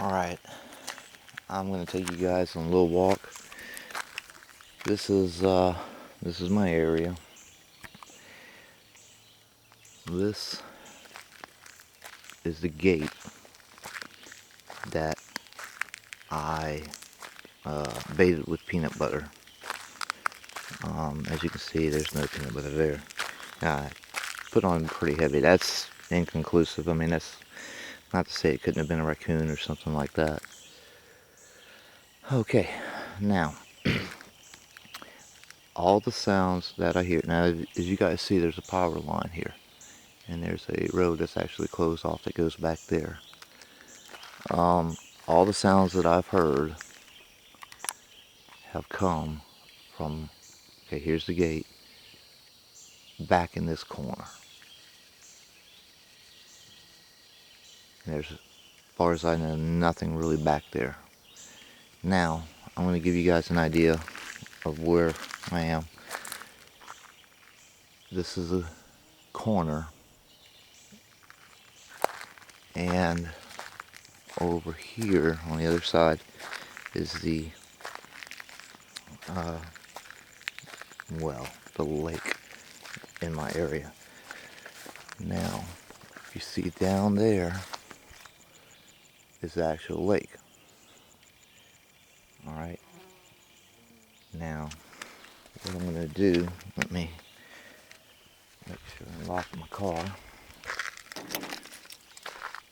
Alright, I'm going to take you guys on a little walk. This is my area. This is the gate that I baited with peanut butter. As you can see, there's no peanut butter there. I put on pretty heavy. That's inconclusive. I mean, that's not to say it couldn't have been a raccoon or something like that. Okay, now all the sounds that I hear. Now, as you guys see, there's a power line here. And there's a road that's actually closed off that goes back there. All the sounds that I've heard have come from, okay, here's the gate, back in this corner. And there's, as far as I know, nothing really back there. Now, I'm going to give you guys an idea of where I am. This is a corner. And over here on the other side is the the lake in my area. Now, you see down there is the actual lake. Alright. Now, what I'm going to do, let me make sure I lock my car.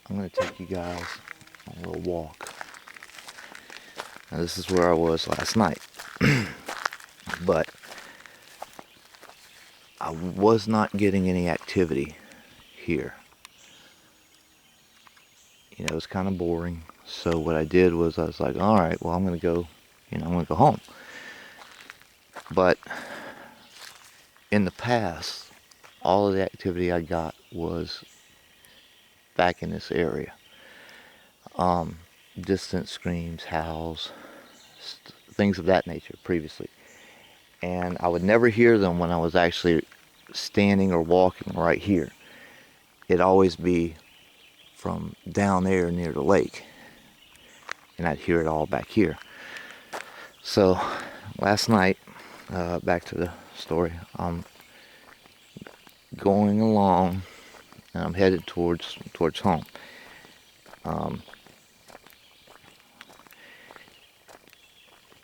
I'm going to take you guys on a little walk. Now, this is where I was last night. But I was not getting any activity here. You know, it was kind of boring. So what I did was I was like, all right, well, I'm going to go, I'm going to go home. But in the past, all of the activity I got was back in this area. Distant screams, howls, things of that nature previously. And I would never hear them when I was actually standing or walking right here. It'd always be from down there near the lake. And I'd hear it all back here. So last night, back to the story, I'm going along and I'm headed towards home.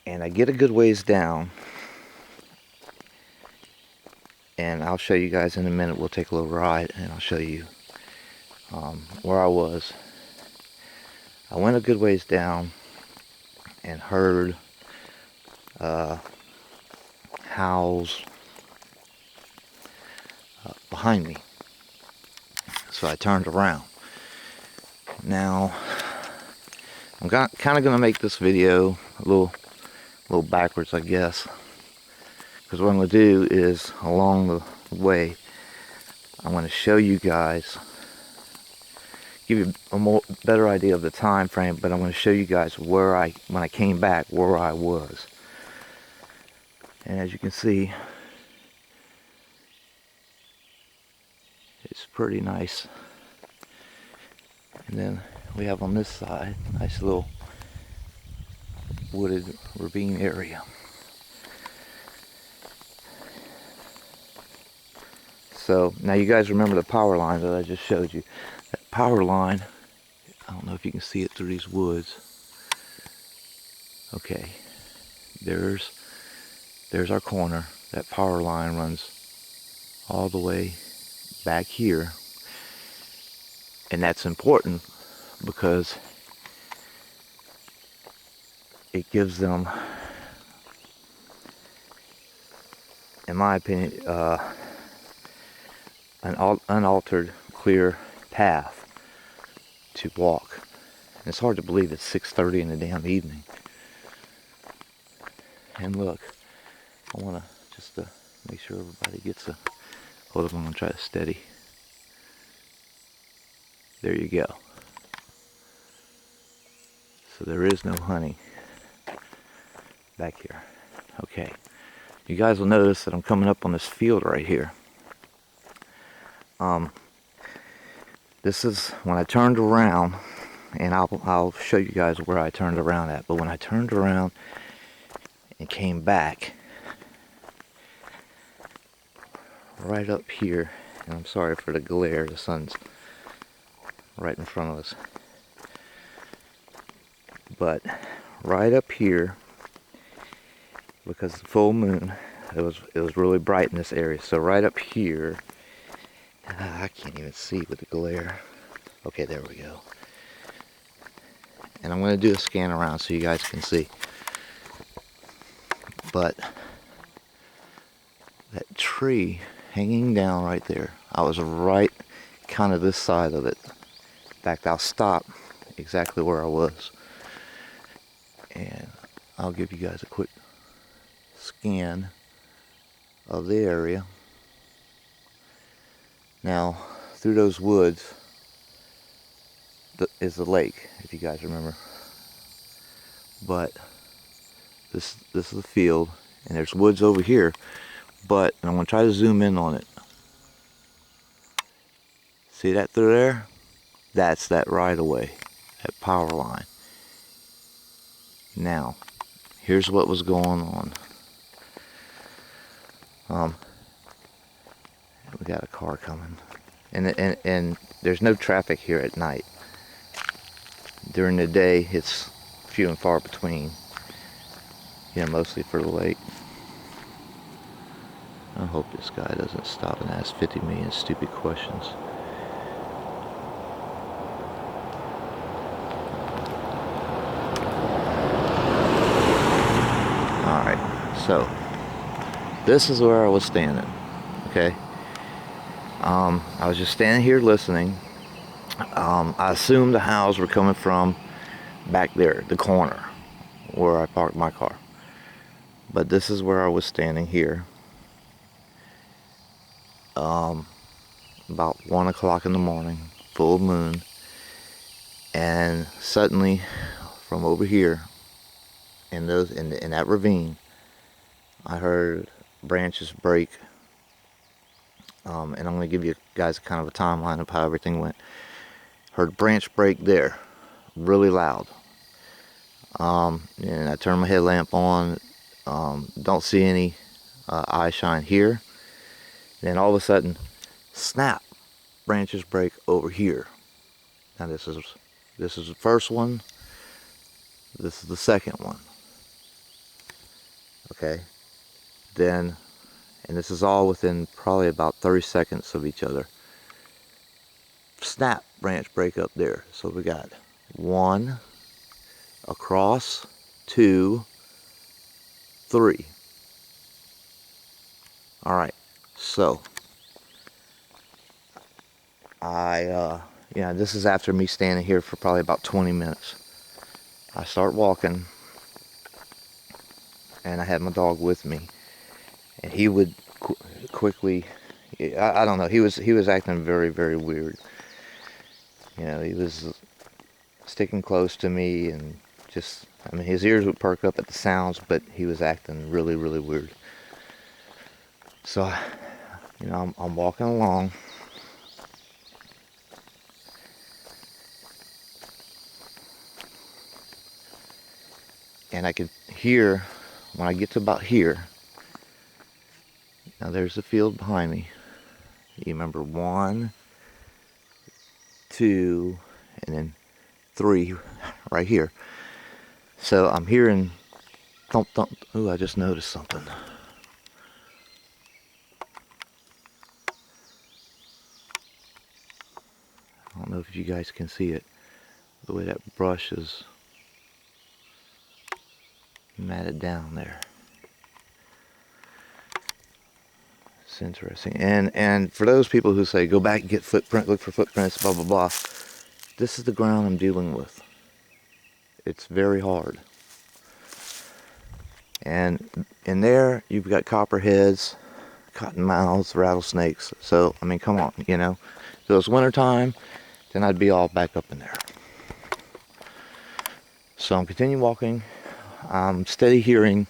And I get a good ways down, and I'll show you guys in a minute. We'll take a little ride and I'll show you where I was. I went a good ways down and heard howls behind me. So I turned around. Now, I'm kind of going to make this video a little backwards, I guess. Because what I'm going to do is, along the way, I'm going to show you guys, give you a better idea of the time frame, but I'm going to show you guys when I came back, where I was. And as you can see, it's pretty nice. And then we have on this side, nice little wooded ravine area. So now you guys remember the power line that I just showed you. That power line, I don't know if you can see it through these woods. Okay, there's our corner. That power line runs all the way back here. And that's important because it gives them, in my opinion, an unaltered, clear path to walk. And it's hard to believe it's 6:30 in the damn evening. And look, I want to just make sure everybody gets a hold of them. I'm going to try to steady. There you go. So there is no honey back here. Okay. You guys will notice that I'm coming up on this field right here. This is when I turned around. and I'll show you guys where I turned around at. But when I turned around and came back, right up here, and I'm sorry for the glare, the sun's right in front of us, but right up here, because the full moon, it was really bright in this area. So right up here, I can't even see with the glare. Okay, there we go. And I'm going to do a scan around so you guys can see. But that tree hanging down right there, I was right kind of this side of it. In fact, I'll stop exactly where I was, and I'll give you guys a quick scan of the area. Now, through those woods is the lake, if you guys remember. But this is the field, and there's woods over here. But I'm going to try to zoom in on it. See that through there? That's that right of way, that power line. Now, here's what was going on. We got a car coming, and there's no traffic here at night. During the day, it's few and far between. Yeah, mostly for the lake. I hope this guy doesn't stop and ask 50 million stupid questions. Alright, so this is where I was standing. Okay. I was just standing here listening. I assumed the howls were coming from back there, the corner where I parked my car. But this is where I was standing here. About 1 o'clock in the morning, full moon, and suddenly from over here in that ravine, I heard branches break. And I'm going to give you guys kind of a timeline of how everything went. Heard branch break there, really loud. And I turned my headlamp on. Don't see any eye shine here. Then all of a sudden, snap! Branches break over here. Now this is the first one. This is the second one. Okay. Then, and this is all within probably about 30 seconds of each other. Snap! Branch break up there. So we got 1 across, 2, 3. All right. So this is after me standing here for probably about 20 minutes. I start walking, and I had my dog with me, and he would quickly, I don't know, he was acting very, very weird. You know, he was sticking close to me, and just, I mean, his ears would perk up at the sounds, but he was acting really, really weird. So, you know, I'm walking along, and I could hear, when I get to about here, now there's the field behind me. You remember 1, 2, and then 3 right here. So I'm hearing thump thump. Ooh, I just noticed something. I don't know if you guys can see it, the way that brush is matted down there. It's interesting. And for those people who say, go back and get footprint, look for footprints, blah, blah, blah. This is the ground I'm dealing with. It's very hard. And in there, you've got copperheads, cottonmouths, rattlesnakes. So, I mean, come on, you know. If it was wintertime, then I'd be all back up in there. So I'm continuing walking. I'm steady hearing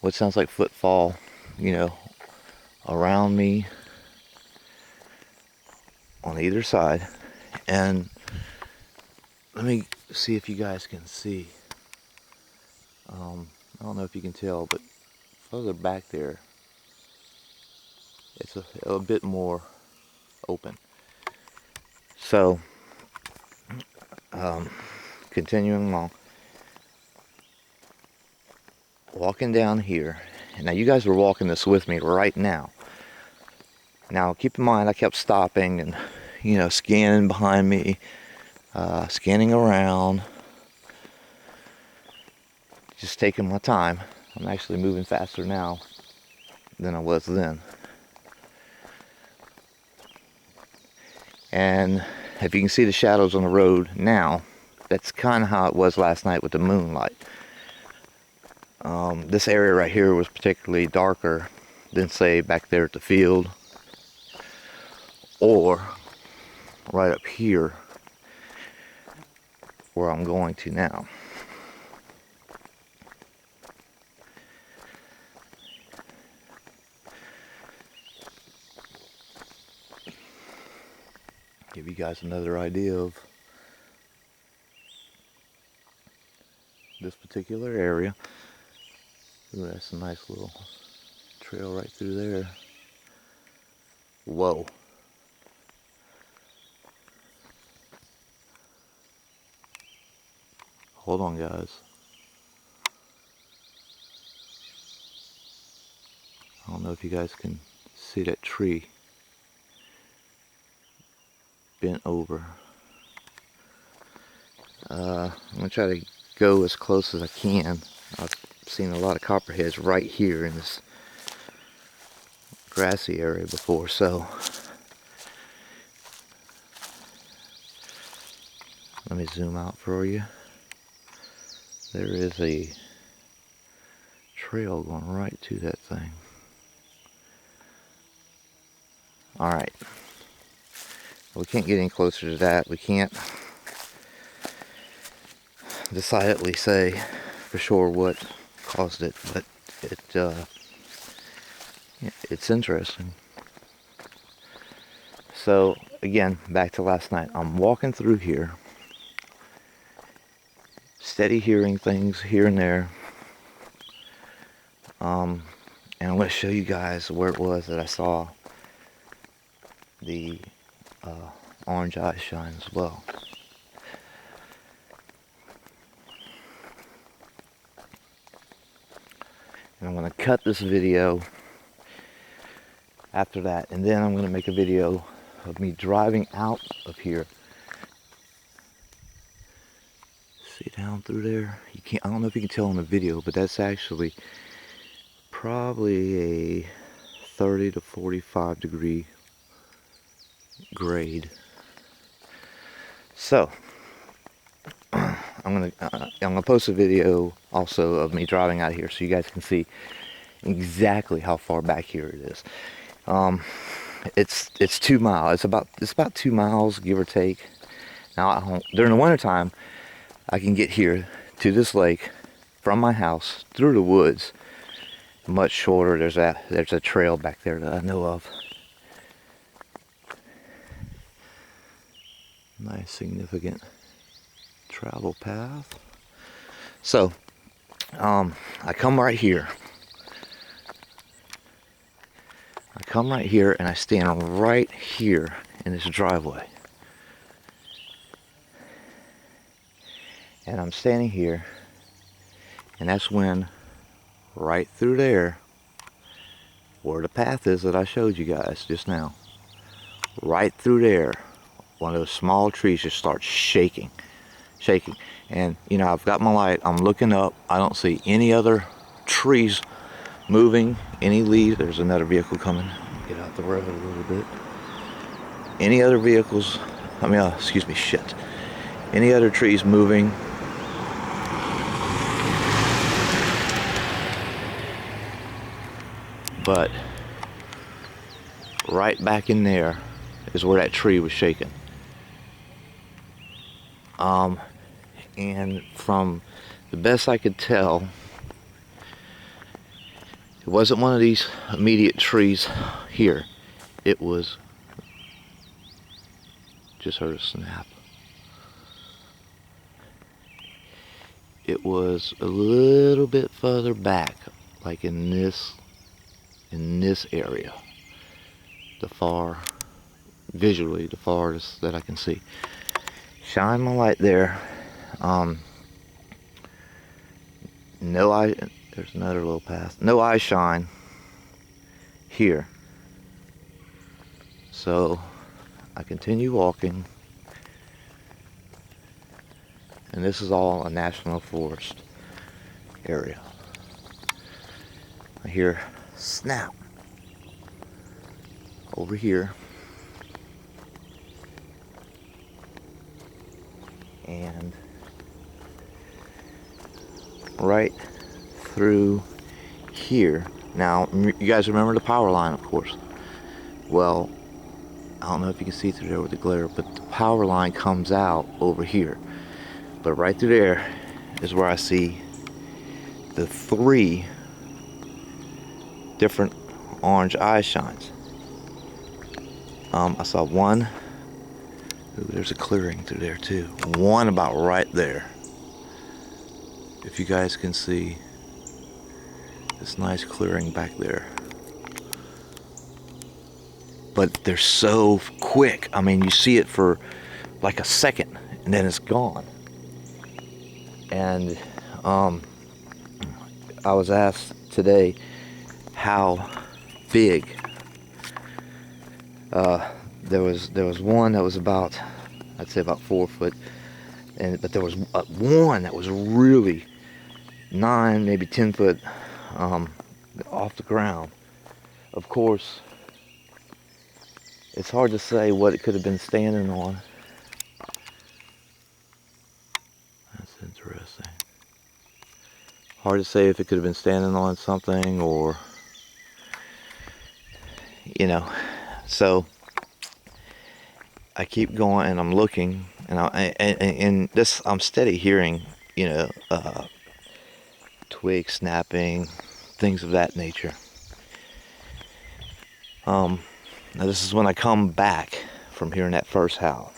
what sounds like footfall, you know, around me on either side. And let me see if you guys can see. I don't know if you can tell, but further back there, it's a bit more open. So, continuing along, walking down here, and now you guys are walking this with me right now. Now, keep in mind, I kept stopping and, you know, scanning behind me, scanning around, just taking my time. I'm actually moving faster now than I was then. And if you can see the shadows on the road now, that's kind of how it was last night with the moonlight. This area right here was particularly darker than, say, back there at the field, or right up here where I'm going to now. Give you guys another idea of this particular area. Ooh, that's a nice little trail right through there. Whoa. Hold on, guys. I don't know if you guys can see that tree bent over. I'm going to try to go as close as I can. I've seen a lot of copperheads right here in this grassy area before, so let me zoom out for you. There is a trail going right to that thing. Alright. We can't get any closer to that. We can't decidedly say for sure what caused it, but it's interesting. So again, back to last night. I'm walking through here, steady hearing things here and there. And I'm going to show you guys where it was that I saw the orange eyes shine as well. And I'm going to cut this video after that, and then I'm going to make a video of me driving out of here. See down through there? You can't, I don't know if you can tell in the video, but that's actually probably a 30 to 45 degree grade. So I'm gonna post a video also of me driving out of here so you guys can see exactly how far back here it is. It's 2 miles. It's about 2 miles, give or take. Now during the winter time, I can get here to this lake from my house through the woods much shorter. There's a trail back there that I know of. Nice significant travel path. So I come right here. And I stand right here in this driveway. And I'm standing here, and that's when, right through there, where the path is that I showed you guys just now, right through there, one of those small trees just starts shaking. And you know, I've got my light, I'm looking up, I don't see any other trees moving, any leaves. There's another vehicle coming. Get out the road a little bit. Any other vehicles, excuse me, shit. Any other trees moving? But right back in there is where that tree was shaking. And from the best I could tell, it wasn't one of these immediate trees here. It was, just heard a snap. it was a little bit further back, like in this area, visually the farthest that I can see. Shine my light there. No eye, there's another little path. No eye shine here. So I continue walking, and this is all a national forest area. I hear snap over here, and right through here. Now, you guys remember the power line, of course. Well, I don't know if you can see through there with the glare, but the power line comes out over here. But right through there is where I see the 3 different orange eye shines. I saw one. Ooh, there's a clearing through there too. One about right there. If you guys can see this nice clearing back there. But they're so quick. I mean, you see it for like a second and then it's gone. And I was asked today how big. There was one that was about, I'd say about 4 foot, but there was one that was really 9, maybe 10 foot off the ground. Of course, it's hard to say what it could have been standing on. That's interesting. Hard to say if it could have been standing on something or, you know. So I keep going and I'm looking, and this, I'm steady hearing, you know, twigs snapping, things of that nature. Now this is when I come back from hearing that first howl.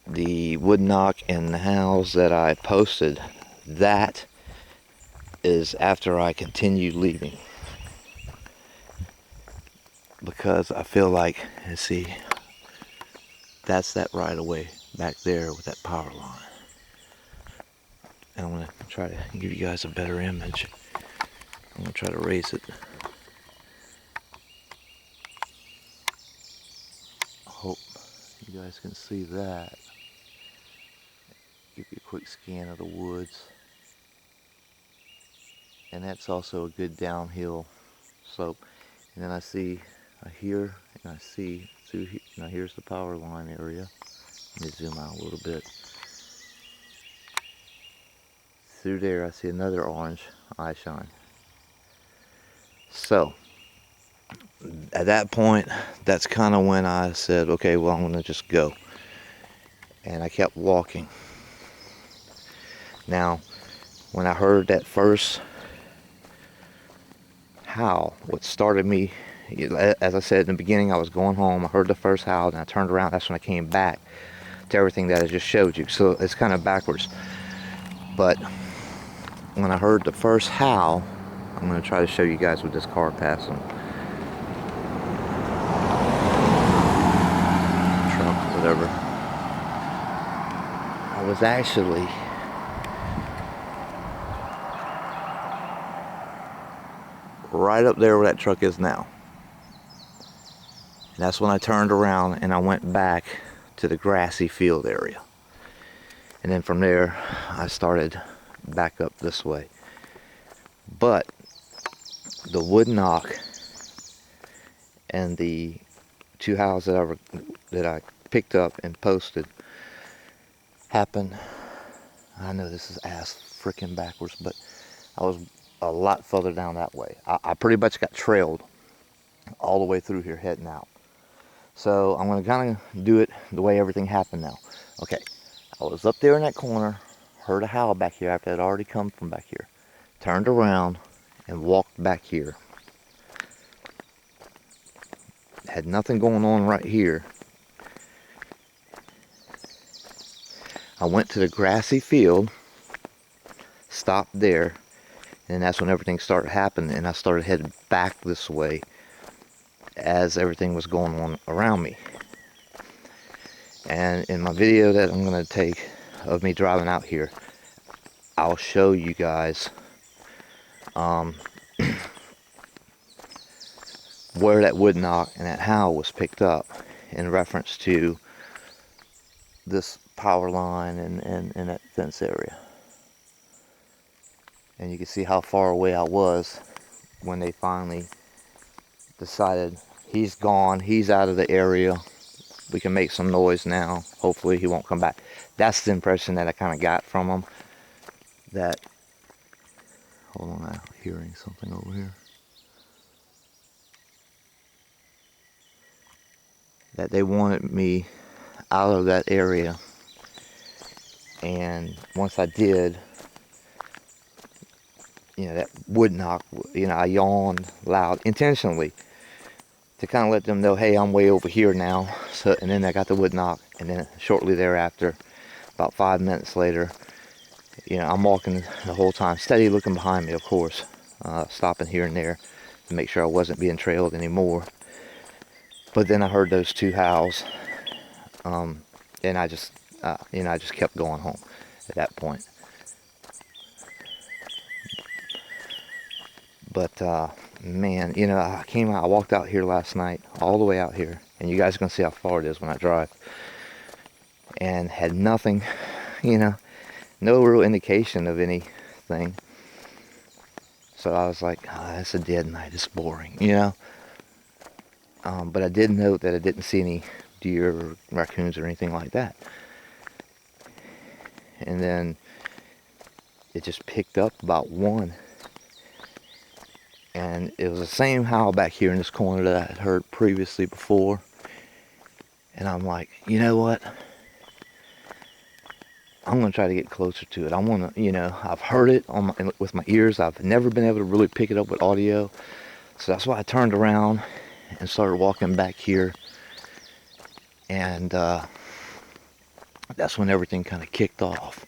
The wood knock and the howls that I posted, that is after I continued leaving. Because I feel like, let's see, that's that right away back there with that power line. And I'm going to try to give you guys a better image. I'm going to try to raise it. I hope you guys can see that. Give you a quick scan of the woods. And that's also a good downhill slope. And then I hear, and I see through here. Now here's the power line area. Let me zoom out a little bit. Through there I see another orange eye shine. So at that point, that's kind of when I said, okay, well, I'm going to just go. And I kept walking. Now, when I heard that first howl, what started me, as I said in the beginning, I was going home, I heard the first howl, and I turned around. That's when I came back to everything that I just showed you. So it's kind of backwards. But when I heard the first howl, I'm going to try to show you guys with this car passing. Truck, whatever. I was actually right up there where that truck is now. And that's when I turned around and I went back to the grassy field area. And then from there, I started back up this way. But the wood knock and the 2 howls that I picked up and posted happened. I know this is ass freaking backwards, but I was a lot further down that way. I pretty much got trailed all the way through here heading out. So I'm going to kind of do it the way everything happened now. Okay, I was up there in that corner, heard a howl back here after I'd already come from back here. Turned around and walked back here. Had nothing going on right here. I went to the grassy field, stopped there, and that's when everything started happening, and I started heading back this way as everything was going on around me. And in my video that I'm going to take of me driving out here, I'll show you guys where that wood knock and that howl was picked up in reference to this power line and that fence area. And you can see how far away I was when they finally decided he's gone, he's out of the area, we can make some noise now, hopefully he won't come back. That's the impression that I kind of got from them. That, hold on, I'm hearing something over here. That they wanted me out of that area, and once I did, that wood knock, I yawned loud intentionally to kind of let them know, hey, I'm way over here now. So, and then I got the wood knock, and then shortly thereafter, about 5 minutes later, I'm walking the whole time, steady looking behind me, of course, stopping here and there to make sure I wasn't being trailed anymore. But then I heard those two howls, and I just kept going home at that point. But man, I walked out here last night, all the way out here, and you guys are gonna see how far it is when I drive, and had nothing, no real indication of anything. So I was like, it's a dead night, it's boring, but I did note that I didn't see any deer or raccoons or anything like that. And then it just picked up about one, and it was the same howl back here in this corner that I had heard previously before. And I'm like, you know what, I'm gonna try to get closer to it. I want to, I've heard it with my ears. I've never been able to really pick it up with audio, so that's why I turned around and started walking back here. And that's when everything kind of kicked off.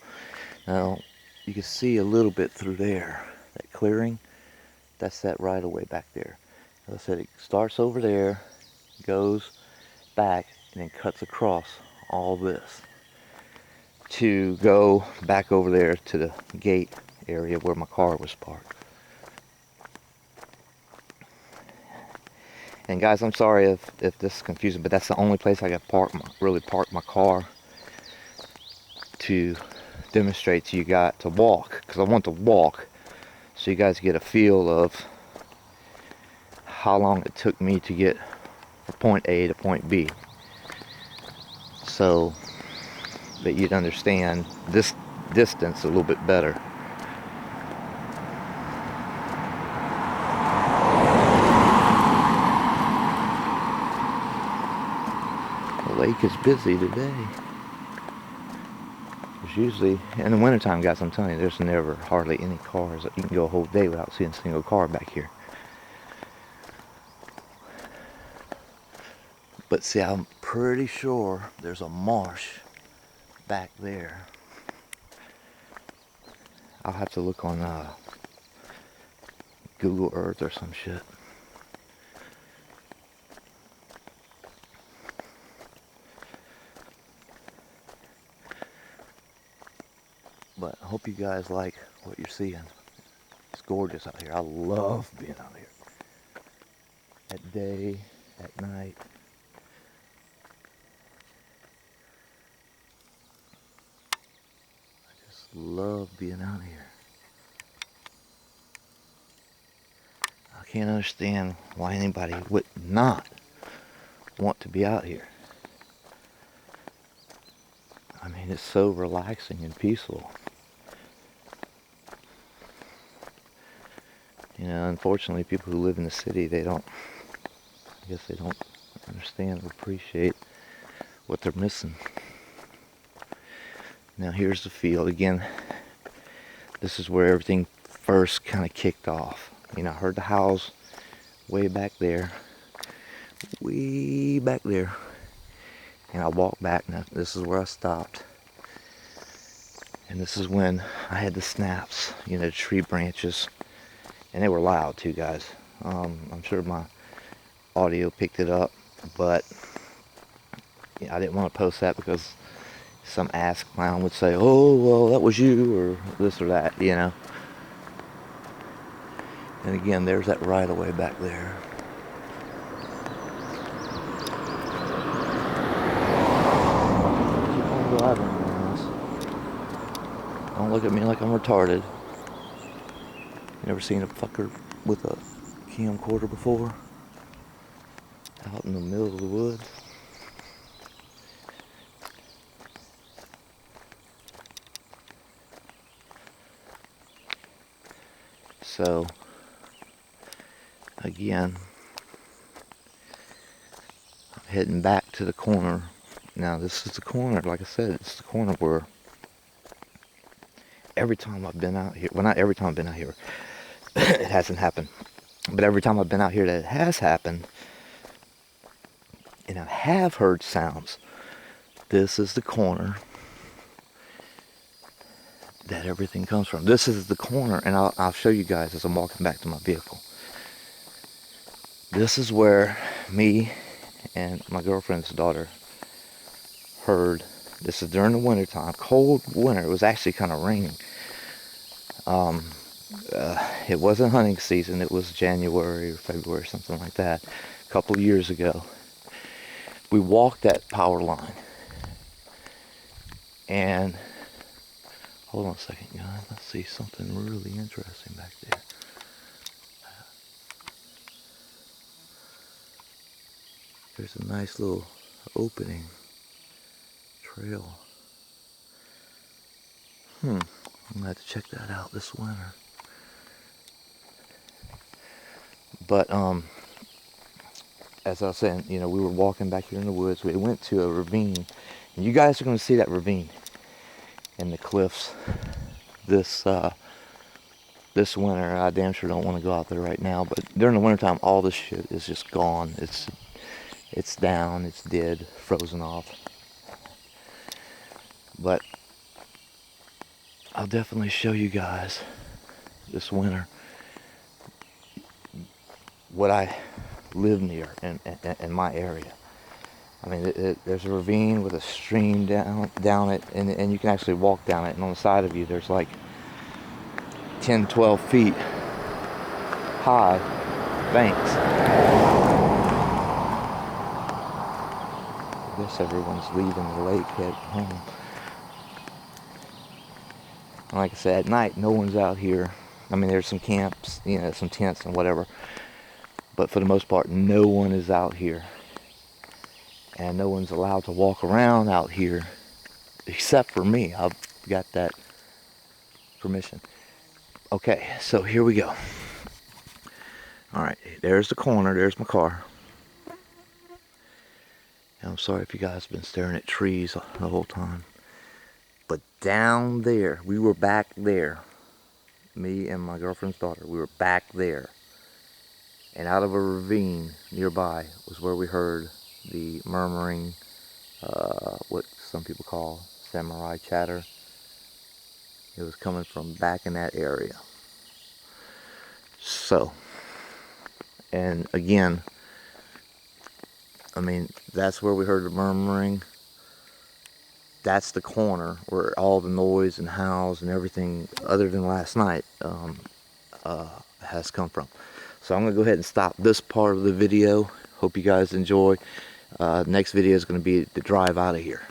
Now you can see a little bit through there, that clearing, that's that right away back there. As I said, it starts over there, goes back, and then cuts across all this to go back over there to the gate area where my car was parked. And guys, I'm sorry if this is confusing, but that's the only place I got really park my car to demonstrate to you guys to walk, because I want to walk so you guys get a feel of how long it took me to get from point A to point B, so that you'd understand this distance a little bit better. The lake is busy today. There's usually, in the wintertime, guys, I'm telling you, there's never hardly any cars. You can go a whole day without seeing a single car back here. But see, I'm pretty sure there's a marsh back there. I'll have to look on Google Earth or some shit. But I hope you guys like what you're seeing. It's gorgeous out here. I love being out here. At day, at night. I just love being out here. I can't understand why anybody would not want to be out here. I mean, it's so relaxing and peaceful. Unfortunately, people who live in the city, I guess they don't understand or appreciate what they're missing. Now here's the field. Again, this is where everything first kind of kicked off. I heard the howls way back there. And I walked back. Now this is where I stopped. And this is when I had the snaps, you know, tree branches. And they were loud too, guys. I'm sure my audio picked it up, but yeah, I didn't want to post that because some ass clown would say, oh, well, that was you, or this or that, you know. And again, there's that right of way back there. Keep on driving, guys. Don't look at me like I'm retarded. You never seen a fucker with a camcorder before? Out in the middle of the woods? So, again, I'm heading back to the corner. Now, this is the corner, like I said, it's the corner where every time I've been out here, well, not every time I've been out here, it hasn't happened, but every time I've been out here that it has happened, and I have heard sounds, this is the corner that everything comes from. This is the corner, and I'll show you guys as I'm walking back to my vehicle. This is where me and my girlfriend's daughter heard. This is during the winter time, cold winter. It was actually kind of raining. It wasn't hunting season. It was January or February, something like that. A couple of years ago, we walked that power line, and hold on a second, guys. Let's see something really interesting back there. There's a nice little opening trail. I'm gonna have to check that out this winter. But as I was saying, you know, we were walking back here in the woods. We went to a ravine, and you guys are gonna see that ravine and the cliffs this winter. I damn sure don't want to go out there right now, but during the wintertime, all this shit is just gone. It's down, it's dead, frozen off. But I'll definitely show you guys this winter what I live near in my area. I mean, there's a ravine with a stream down it, and you can actually walk down it, and on the side of you there's like 10, 12 feet high banks. I guess everyone's leaving the lake, heading home. And like I said, at night, no one's out here. I mean, there's some camps, you know, some tents and whatever. But for the most part, no one is out here. And no one's allowed to walk around out here except for me. I've got that permission. Okay, so here we go. Alright, there's the corner. There's my car. And I'm sorry if you guys have been staring at trees the whole time. But down there, we were back there. Me and my girlfriend's daughter, we were back there. And out of a ravine nearby was where we heard the murmuring, what some people call samurai chatter. It was coming from back in that area. So, and again, I mean, that's where we heard the murmuring. That's the corner where all the noise and howls and everything other than last night has come from. So I'm going to go ahead and stop this part of the video. Hope you guys enjoy. Next video is going to be the drive out of here.